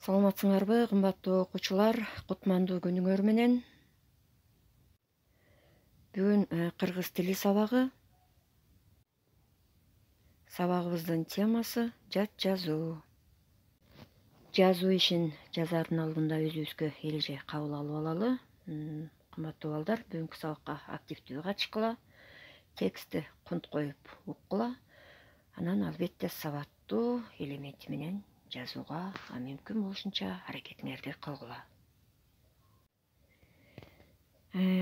Саламатсыңарбы, кымбаттуу окуучулар, кутмандуу күнүңөр менен. Бүгүн кыргыз тили сабагы. Сабагыбыздын темасы жат жазуу. Жазуу ишин жазаардын алдында өзүбүзгө эреже кабыл алып алалы. Кымбаттуу балдар, бүгүнкү сабакка активдүү катышкыла, текстти кунт коюп уккула, анан албетте сабаттуу элементи менен жазууга мүмкүн болушунча аракетиңерди кылгыла.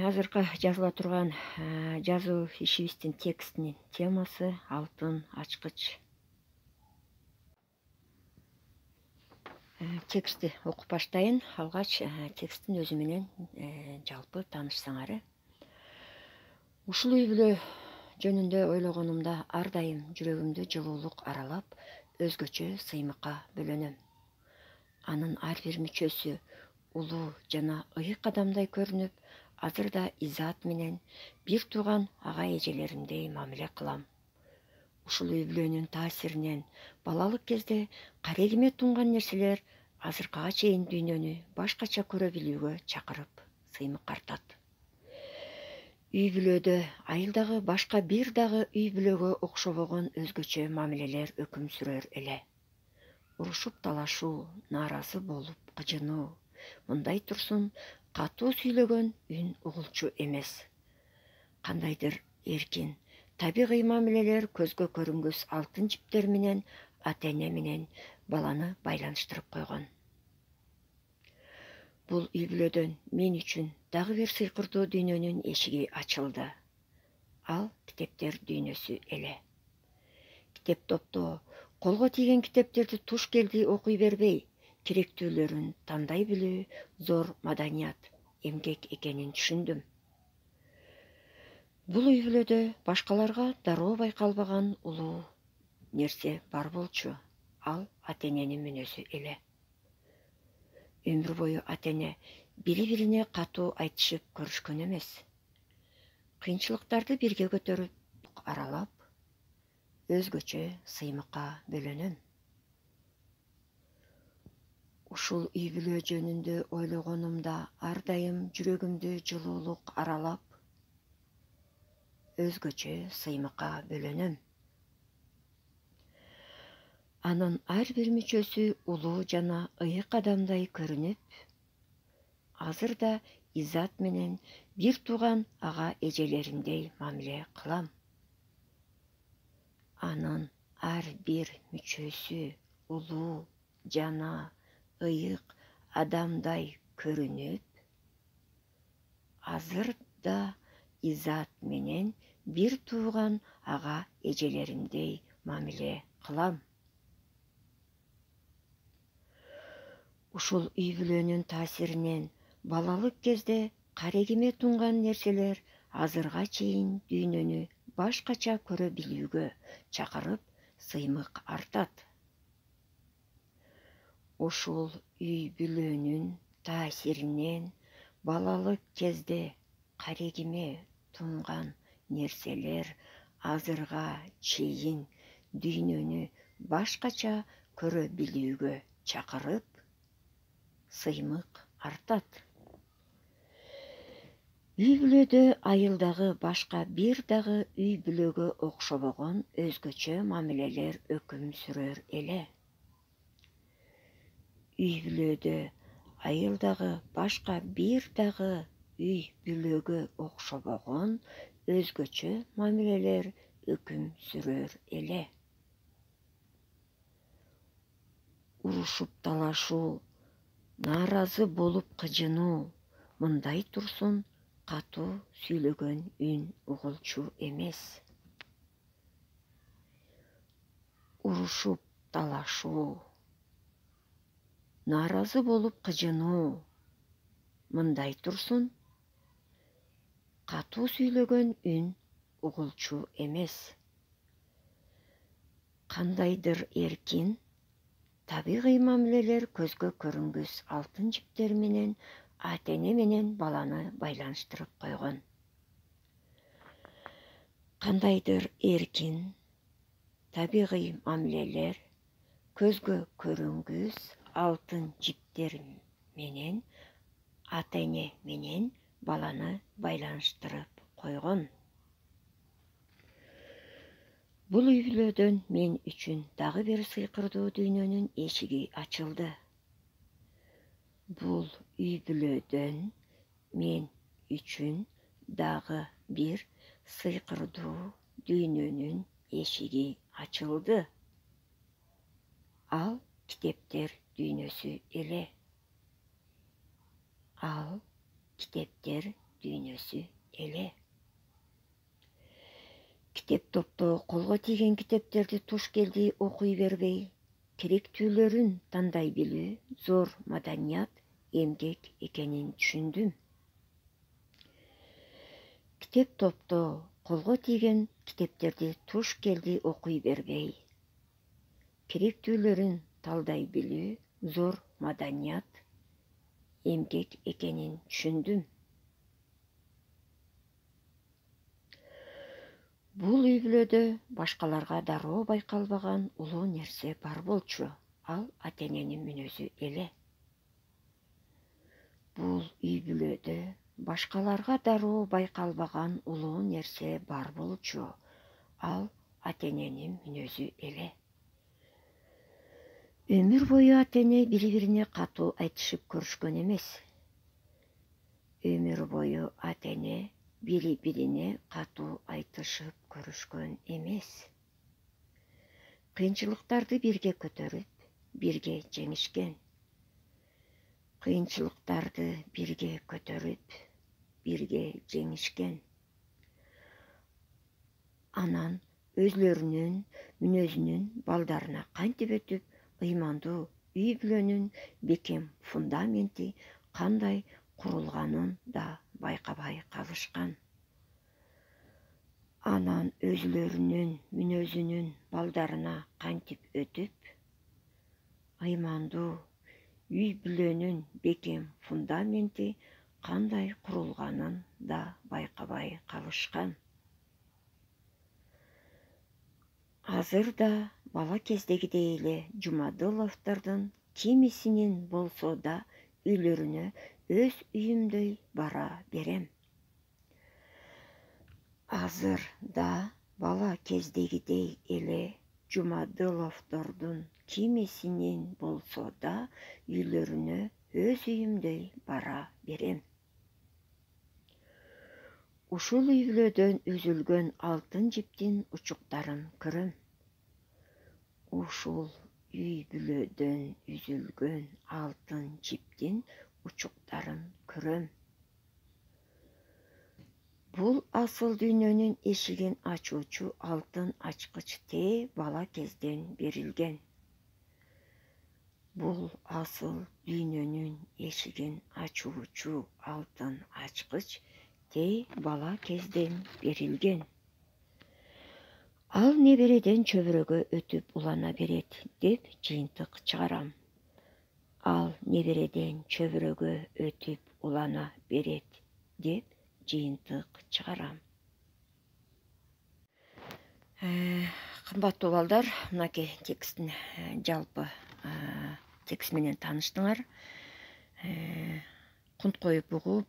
Азыркы жазыла турган жазуу ишибиздин текстинин темасы алтын ачкыч. Текстти окуп баштайын. Алгач тексттин өзү менен жалпы таанышсаңар. Ушул үй бүлө жөнүндө ойлогонумда ар дайым жүрөгүмдү жылуулук аралап, өзгөчө сыймыкка бөлөнөм. Анын ар бир мүчөсү улуу жана ыйык адамдай көрүнүп, азыр да изаат менен бир тууган ага эжелеримдей мамиле кылам. Ушул үй бүлөнүн таасиринен балалык кезде карегиме тунган нерселер азыркыга чейин дүйнөнү башкача көрө билүүгө чакырып, сыймык артат. Үй бүлөдө айылдагы башка бир дагы үй бүлөгө окшобогон өзгөчө мамилелер өкүм сүрөр эле. Урушуп талашуу, нааразы болуп кыжынуу, мындай турсун катуу сүйлөгөн үн угулчу эмес. Кандайдыр эркин, табигый мамилелер көзгө көрүнгүс алтын жиптер менен ата-эне менен баланы байланыштырып койгон. Бул үй бүлөдөн мен үчүн дагы бир сыйкырдуу дүйнөнүн эшиги ачылды. Ал китептер дүйнөсү эле. Китеп топтоо, колго тийген китептерди туш келди окуй бербей, керектүүлөрүн тандай билүү зор маданият, эмгек экенин түшүндүм. Бул үй бүлөдө башкаларга дароо байкалбаган улуу нерсе бар болчу. Ал ата-эненин мүнөзү эле. Өмүр бою ата-эне бири-бирине катуу айтышып көрүшкөн эмес. Кыйынчылыктарды бирге көтөрүп, аралап, өзгөчө сыймыкка бөлөнөм. Ушул үй бүлө жөнүндө ойлогонумда ар дайым жүрөгүмдү жылуулук аралап, өзгөчө сыймыкка бөлөнөм. Анын ар бир мүчөсү улуу жана ыйык адамдай көрүнүп, азыр да изаат менен бир тууган ага эжелеримдей мамиле кылам. Анын ар бир мүчөсү улуу жана ыйык адамдай көрүнүп, азыр да изаат менен бир тууган ага эжелеримдей мамиле кылам. Ушул үй бүлөнүн таасиринен балалык кезде карегиме тунган нерселер азырга чейин дүйнөнү башкача көрө билүүгө чакырып, сыймык артат. Ушул үй бүлөнүн таасиринен балалык кезде карегиме тунган нерселер азырга чейин дүйнөнү башкача көрө билүүгө чакырып, сыймык артат. Үй бүлөдө айылдагы башка бир дагы үй бүлөгө окшобогон өзгөчө мамилелер өкүм сүрөр эле. Үй бүлөдө айылдагы башка бир дагы үй бүлөгө окшобогон өзгөчө мамилелер өкүм сүрөр эле. Урушуп талашуу, нааразы болуп кыжынуу, мындай турсун катуу сүйлөгөн үн угулчу эмес. Урушуп талашуу, нааразы болуп кыжынуу, мындай турсун катуу сүйлөгөн үн угулчу эмес. Кандайдыр эркин, табигый мамилелер көзгө көрүнгүс алтын жиптер менен ата-эне менен баланы байланыштырып койгон. Кандайдыр эркин, табигый мамилелер көзгө көрүнгүс алтын жиптер менен ата-эне менен баланы байланыштырып койгон. Бул үй-бүлөдөн мен үчүн дагы бир сыйкырдуу дүйнөнүн эшиги ачылды. Бул үй-бүлөдөн мен үчүн дагы бир сыйкырдуу дүйнөнүн эшиги ачылды. Ал китептер дүйнөсү эле. Ал китептер дүйнөсү эле. Китеп топто колго тийген китептерди туш келди окуй бербей, керектүүлөрүн тандай билүү зор маданият, эмгек экенин түшүндүм. Китеп топто колго тийген китептерди туш келди окуй бербей, керектүүлөрүн талдай билүү зор маданият, эмгек экенин түшүндүм. Бул үй-бүлөдө башкаларга дароо байкалбаган улуу нерсе бар болчу. Ал ата-эненин мүнөзү эле. Бул үй-бүлөдө башкаларга дароо байкалбаган улуу нерсе бар болчу. Ал ата-эненин мүнөзү эле. Өмүр бою ата-эне бири-бирине катуу айтышып көрүшкөн эмес. Өмүр бою ата-эне бири-бирине катуу айтышып көрүшкөн эмес. Кыйынчылыктарды бирге көтөрүп, бирге жеңишкен. Кыйынчылыктарды бирге көтөрүп, бирге жеңишкен. Анан өзлөрүнүн мүнөзүнүн балдарына кантип өтүп, ыймандуу үй-бүлөнүн бекем фундаменти кандай курулганын да байкабай калышкан. Анан өзлөрүнүн мүнөзүнүн балдарына кантип өтүп, ыймандуу үй-бүлөнүн бекем фундаменти кандай курулганын да байкабай калышкан. Азыр да бала кездегидей эле Жумадыловдордун кимисинин болсо да үйлөрүнө өз үйүмдөй бара берем. Азыр да бала кездегидей эле Жумадыловдордун кимисинин болсо да үйлөрүнө өз үйүмдөй бара берем. Ушул үй-бүлөдөн үзүлгөн алтын жиптин учуктарын көрөм. Ушул үй-бүлөдөн үзүлгөн алтын жиптин учуктарын көрөм. Бул асыл дүйнөнүн эшигин ачуучу алтын ачкыч тээ бала кезден берилген. Бул асыл дүйнөнүн эшигин ачуучу алтын ачкыч тээ бала кезден берилген. Ал небереден чөбүрөгө өтүп улана берет деп жыйынтык чыгарам. Ал небереден чөбүрөгө өтүп улана берет деп жыйынтык чыгарам. Кымбаттуу балдар, мынакей текстин жалпы текст менен тааныштыңар. Кунт коюп угуп,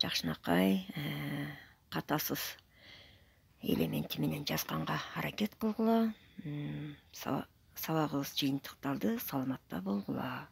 жакшынакай, катасыз элементи менен жазганга аракет кылгыла. Сабагыбыз жыйынтыкталды, саламатта болгула.